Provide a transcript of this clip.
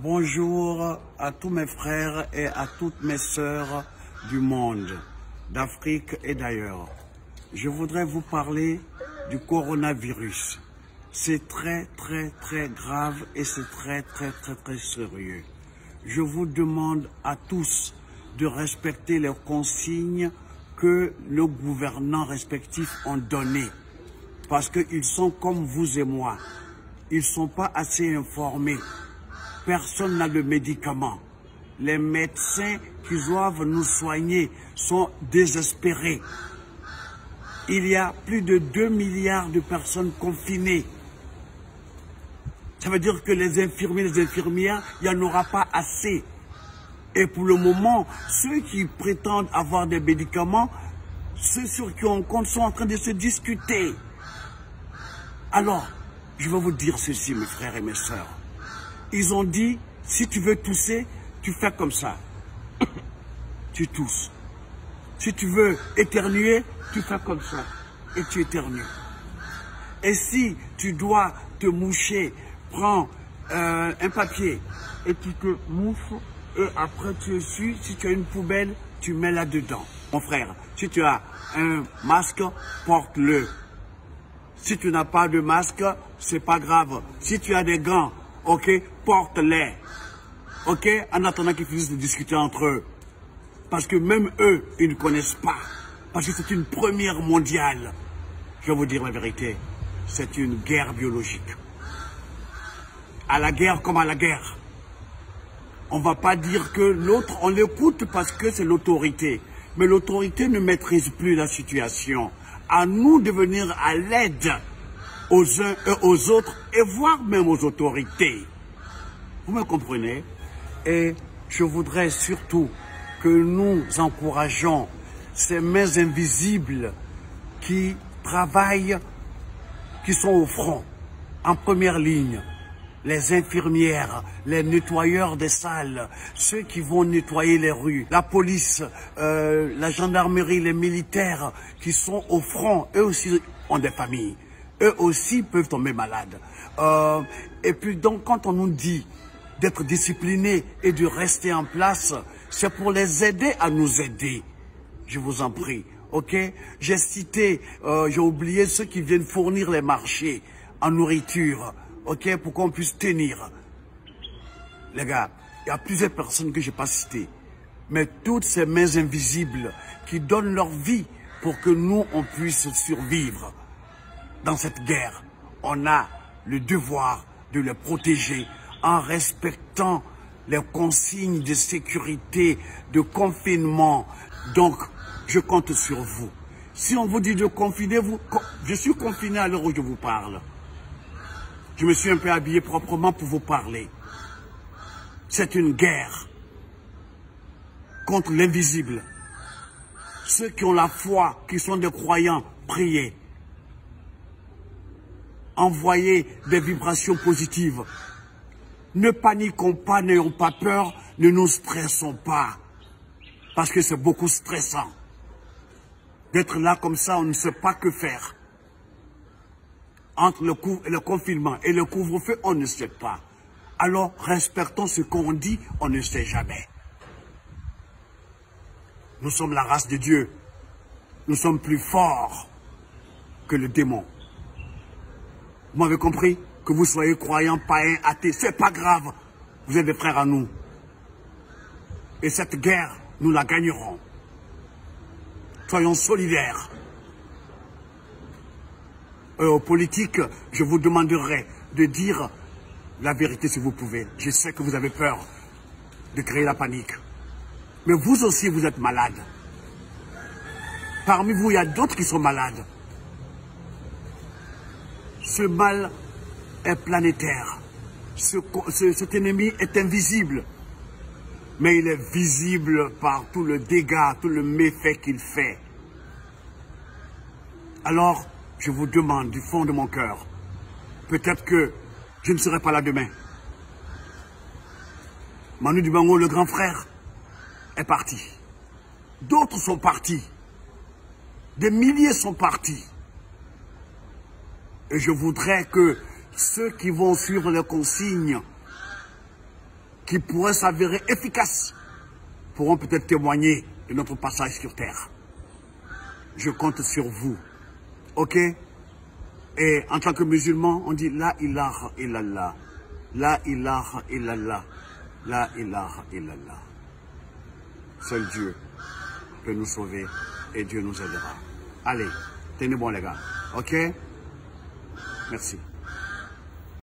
Bonjour à tous mes frères et à toutes mes sœurs du monde, d'Afrique et d'ailleurs. Je voudrais vous parler du coronavirus. C'est très grave et c'est très sérieux. Je vous demande à tous de respecter les consignes que nos gouvernants respectifs ont données. Parce qu'ils sont comme vous et moi. Ils ne sont pas assez informés. Personne n'a de médicaments. Les médecins qui doivent nous soigner sont désespérés. Il y a plus de 2 milliards de personnes confinées. Ça veut dire que les infirmiers, les infirmières, il n'y en aura pas assez. Et pour le moment, ceux qui prétendent avoir des médicaments, ceux sur qui on compte sont en train de se discuter. Alors, je vais vous dire ceci, mes frères et mes sœurs. Ils ont dit, si tu veux tousser, tu fais comme ça. Tu tousses. Si tu veux éternuer, tu fais comme ça. Et tu éternues. Et si tu dois te moucher, prends un papier et tu te mouches et après tu essuies. Si tu as une poubelle, tu mets là-dedans. Mon frère, si tu as un masque, porte-le. Si tu n'as pas de masque, c'est pas grave. Si tu as des gants, ok, porte-les. Ok, en attendant qu'ils finissent de discuter entre eux. Parce que même eux, ils ne connaissent pas. Parce que c'est une première mondiale. Je vais vous dire la vérité. C'est une guerre biologique. À la guerre comme à la guerre. On ne va pas dire que l'autre, on l'écoute parce que c'est l'autorité. Mais l'autorité ne maîtrise plus la situation. À nous de venir à l'aide aux uns et aux autres et voire même aux autorités. Vous me comprenez? Et je voudrais surtout que nous encourageons ces mains invisibles qui travaillent, qui sont au front, en première ligne. Les infirmières, les nettoyeurs des salles, ceux qui vont nettoyer les rues, la police, la gendarmerie, les militaires qui sont au front, eux aussi ont des familles. Eux aussi peuvent tomber malades. Et puis donc quand on nous dit d'être disciplinés et de rester en place, c'est pour les aider à nous aider. Je vous en prie. Ok? J'ai cité, j'ai oublié ceux qui viennent fournir les marchés en nourriture. Ok, pour qu'on puisse tenir. Les gars, il y a plusieurs personnes que je n'ai pas citées. Mais toutes ces mains invisibles qui donnent leur vie pour que nous, on puisse survivre dans cette guerre. On a le devoir de les protéger en respectant les consignes de sécurité, de confinement. Donc, je compte sur vous. Si on vous dit de confiner, je suis confiné à l'heure où je vous parle. Je me suis un peu habillé proprement pour vous parler. C'est une guerre contre l'invisible. Ceux qui ont la foi, qui sont des croyants, priez. Envoyez des vibrations positives. Ne paniquons pas, n'ayons pas peur, ne nous stressons pas. Parce que c'est beaucoup stressant. D'être là comme ça, on ne sait pas que faire. Entre le confinement et le couvre-feu, on ne sait pas. Alors, respectons ce qu'on dit, on ne sait jamais. Nous sommes la race de Dieu. Nous sommes plus forts que le démon. Vous m'avez compris? Que vous soyez croyant, païen, athée, c'est pas grave. Vous êtes des frères à nous. Et cette guerre, nous la gagnerons. Soyons solidaires. Aux politiques, je vous demanderai de dire la vérité si vous pouvez. Je sais que vous avez peur de créer la panique. Mais vous aussi, vous êtes malades. Parmi vous, il y a d'autres qui sont malades. Ce mal est planétaire. Cet ennemi est invisible. Mais il est visible par tout le dégât, tout le méfait qu'il fait. Alors, je vous demande du fond de mon cœur, peut-être que je ne serai pas là demain. Manu Dibango, le grand frère, est parti. D'autres sont partis. Des milliers sont partis. Et je voudrais que ceux qui vont suivre les consignes qui pourraient s'avérer efficaces pourront peut-être témoigner de notre passage sur terre. Je compte sur vous. Ok? Et en tant que musulman, on dit La ilaha illallah. La ilaha illallah. La ilaha illallah. Seul Dieu peut nous sauver et Dieu nous aidera. Allez, tenez bon les gars. Ok? Merci.